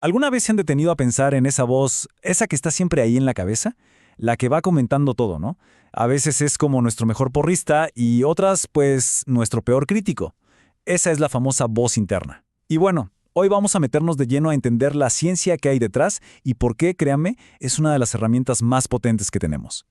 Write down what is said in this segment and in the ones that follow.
¿Alguna vez se han detenido a pensar en esa voz, esa que está siempre ahí en la cabeza? La que va comentando todo, ¿no? A veces es como nuestro mejor porrista y otras, pues, nuestro peor crítico. Esa es la famosa voz interna. Y bueno, hoy vamos a meternos de lleno a entender la ciencia que hay detrás y por qué, créanme, es una de las herramientas más potentes que tenemos.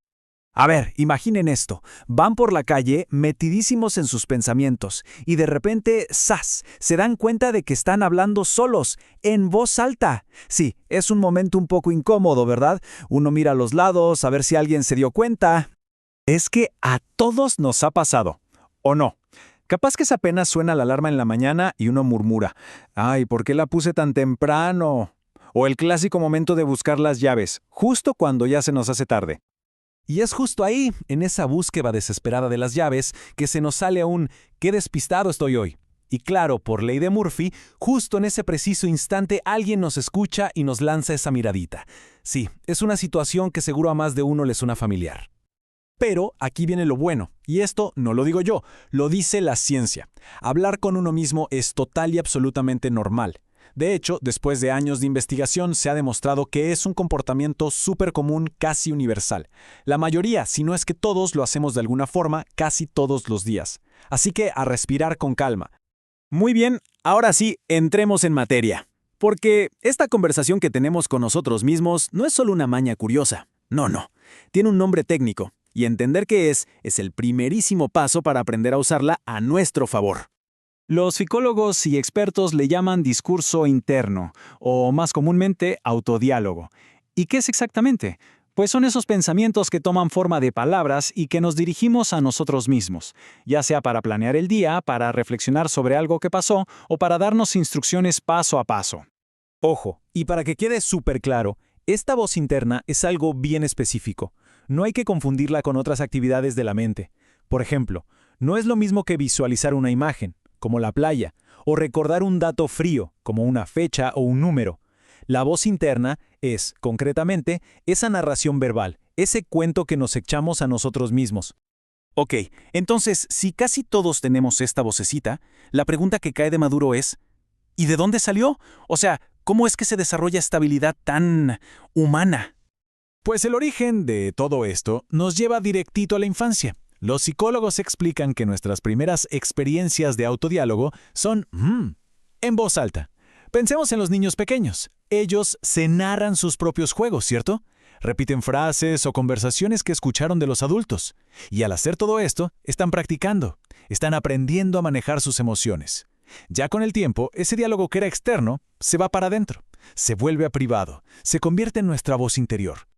A ver, imaginen esto. Van por la calle metidísimos en sus pensamientos y de repente, ¡zas!, se dan cuenta de que están hablando solos, en voz alta. Sí, es un momento un poco incómodo, ¿verdad? Uno mira a los lados a ver si alguien se dio cuenta. Es que a todos nos ha pasado, ¿o no? Capaz que apenas suena la alarma en la mañana y uno murmura, ¡ay, ¿por qué la puse tan temprano? O el clásico momento de buscar las llaves, justo cuando ya se nos hace tarde. Y es justo ahí, en esa búsqueda desesperada de las llaves, que se nos sale un «qué despistado estoy hoy». Y claro, por ley de Murphy, justo en ese preciso instante alguien nos escucha y nos lanza esa miradita. Sí, es una situación que seguro a más de uno le suena familiar. Pero aquí viene lo bueno, y esto no lo digo yo, lo dice la ciencia. Hablar con uno mismo es total y absolutamente normal. De hecho, después de años de investigación se ha demostrado que es un comportamiento súper común, casi universal. La mayoría, si no es que todos, lo hacemos de alguna forma, casi todos los días. Así que a respirar con calma. Muy bien, ahora sí, entremos en materia. Porque esta conversación que tenemos con nosotros mismos no es solo una maña curiosa. No, no. Tiene un nombre técnico, y entender qué es el primerísimo paso para aprender a usarla a nuestro favor. Los psicólogos y expertos le llaman discurso interno, o más comúnmente autodiálogo. ¿Y qué es exactamente? Pues son esos pensamientos que toman forma de palabras y que nos dirigimos a nosotros mismos, ya sea para planear el día, para reflexionar sobre algo que pasó o para darnos instrucciones paso a paso. Ojo, y para que quede súper claro, esta voz interna es algo bien específico. No hay que confundirla con otras actividades de la mente. Por ejemplo, no es lo mismo que visualizar una imagen, como la playa, o recordar un dato frío, como una fecha o un número. La voz interna es, concretamente, esa narración verbal, ese cuento que nos echamos a nosotros mismos. Ok, entonces, si casi todos tenemos esta vocecita, la pregunta que cae de maduro es, ¿y de dónde salió? O sea, ¿cómo es que se desarrolla esta habilidad tan humana? Pues el origen de todo esto nos lleva directito a la infancia. Los psicólogos explican que nuestras primeras experiencias de autodiálogo son en voz alta. Pensemos en los niños pequeños. Ellos se narran sus propios juegos, ¿cierto? Repiten frases o conversaciones que escucharon de los adultos. Y al hacer todo esto, están practicando. Están aprendiendo a manejar sus emociones. Ya con el tiempo, ese diálogo que era externo se va para adentro. Se vuelve a privado. Se convierte en nuestra voz interior.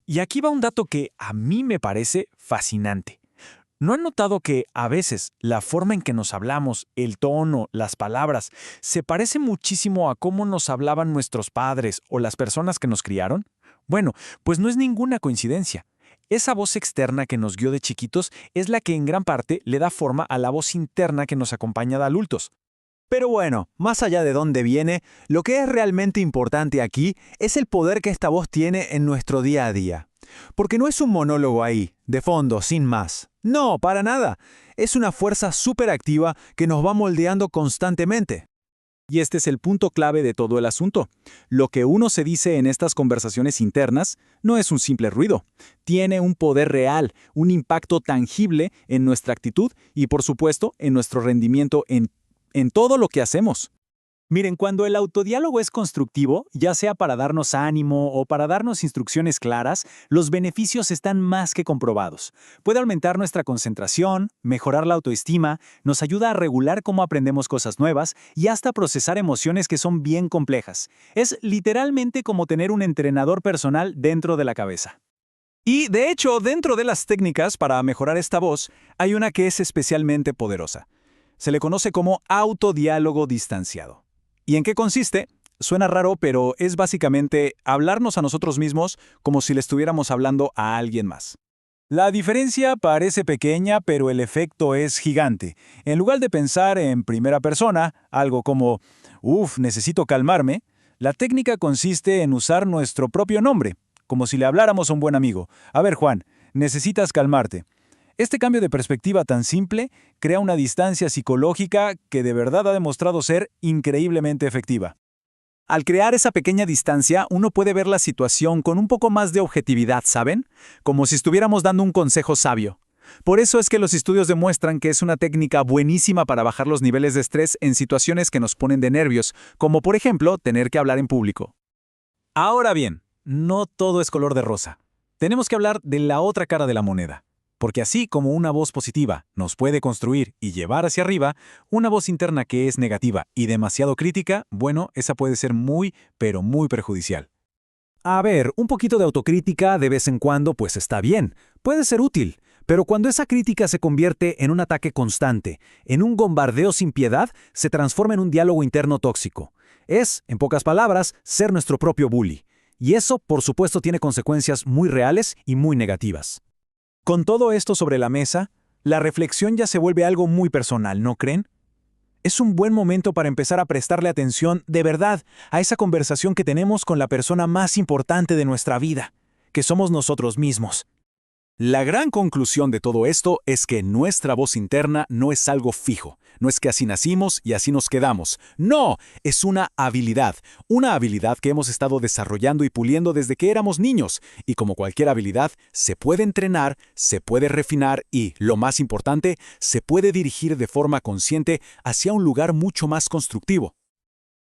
Y aquí va un dato que a mí me parece fascinante. ¿No han notado que, a veces, la forma en que nos hablamos, el tono, las palabras, se parece muchísimo a cómo nos hablaban nuestros padres o las personas que nos criaron? Bueno, pues no es ninguna coincidencia. Esa voz externa que nos guió de chiquitos es la que en gran parte le da forma a la voz interna que nos acompaña de adultos. Pero bueno, más allá de dónde viene, lo que es realmente importante aquí es el poder que esta voz tiene en nuestro día a día. Porque no es un monólogo ahí, de fondo, sin más. No, para nada. Es una fuerza súper activa que nos va moldeando constantemente. Y este es el punto clave de todo el asunto. Lo que uno se dice en estas conversaciones internas no es un simple ruido. Tiene un poder real, un impacto tangible en nuestra actitud y, por supuesto, en nuestro rendimiento en todo lo que hacemos. Miren, cuando el autodiálogo es constructivo, ya sea para darnos ánimo o para darnos instrucciones claras, los beneficios están más que comprobados. Puede aumentar nuestra concentración, mejorar la autoestima, nos ayuda a regular cómo aprendemos cosas nuevas y hasta procesar emociones que son bien complejas. Es literalmente como tener un entrenador personal dentro de la cabeza. Y, de hecho, dentro de las técnicas para mejorar esta voz, hay una que es especialmente poderosa. Se le conoce como autodiálogo distanciado. ¿Y en qué consiste? Suena raro, pero es básicamente hablarnos a nosotros mismos como si le estuviéramos hablando a alguien más. La diferencia parece pequeña, pero el efecto es gigante. En lugar de pensar en primera persona, algo como, necesito calmarme, la técnica consiste en usar nuestro propio nombre, como si le habláramos a un buen amigo. A ver, Juan, necesitas calmarte. Este cambio de perspectiva tan simple crea una distancia psicológica que de verdad ha demostrado ser increíblemente efectiva. Al crear esa pequeña distancia, uno puede ver la situación con un poco más de objetividad, ¿saben? Como si estuviéramos dando un consejo sabio. Por eso es que los estudios demuestran que es una técnica buenísima para bajar los niveles de estrés en situaciones que nos ponen de nervios, como por ejemplo tener que hablar en público. Ahora bien, no todo es color de rosa. Tenemos que hablar de la otra cara de la moneda. Porque así como una voz positiva nos puede construir y llevar hacia arriba, una voz interna que es negativa y demasiado crítica, bueno, esa puede ser muy, pero muy perjudicial. A ver, un poquito de autocrítica de vez en cuando pues está bien, puede ser útil, pero cuando esa crítica se convierte en un ataque constante, en un bombardeo sin piedad, se transforma en un diálogo interno tóxico. Es, en pocas palabras, ser nuestro propio bully. Y eso, por supuesto, tiene consecuencias muy reales y muy negativas. Con todo esto sobre la mesa, la reflexión ya se vuelve algo muy personal, ¿no creen? Es un buen momento para empezar a prestarle atención de verdad a esa conversación que tenemos con la persona más importante de nuestra vida, que somos nosotros mismos. La gran conclusión de todo esto es que nuestra voz interna no es algo fijo, no es que así nacimos y así nos quedamos. No, es una habilidad que hemos estado desarrollando y puliendo desde que éramos niños, y como cualquier habilidad, se puede entrenar, se puede refinar y, lo más importante, se puede dirigir de forma consciente hacia un lugar mucho más constructivo.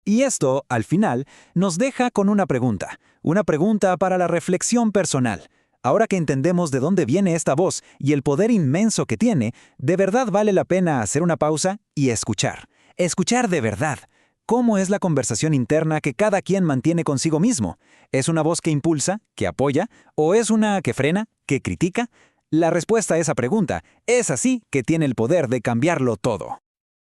Y esto, al final, nos deja con una pregunta para la reflexión personal. Ahora que entendemos de dónde viene esta voz y el poder inmenso que tiene, de verdad vale la pena hacer una pausa y escuchar. Escuchar de verdad. ¿Cómo es la conversación interna que cada quien mantiene consigo mismo? ¿Es una voz que impulsa, que apoya, o es una que frena, que critica? La respuesta a esa pregunta es así que tiene el poder de cambiarlo todo.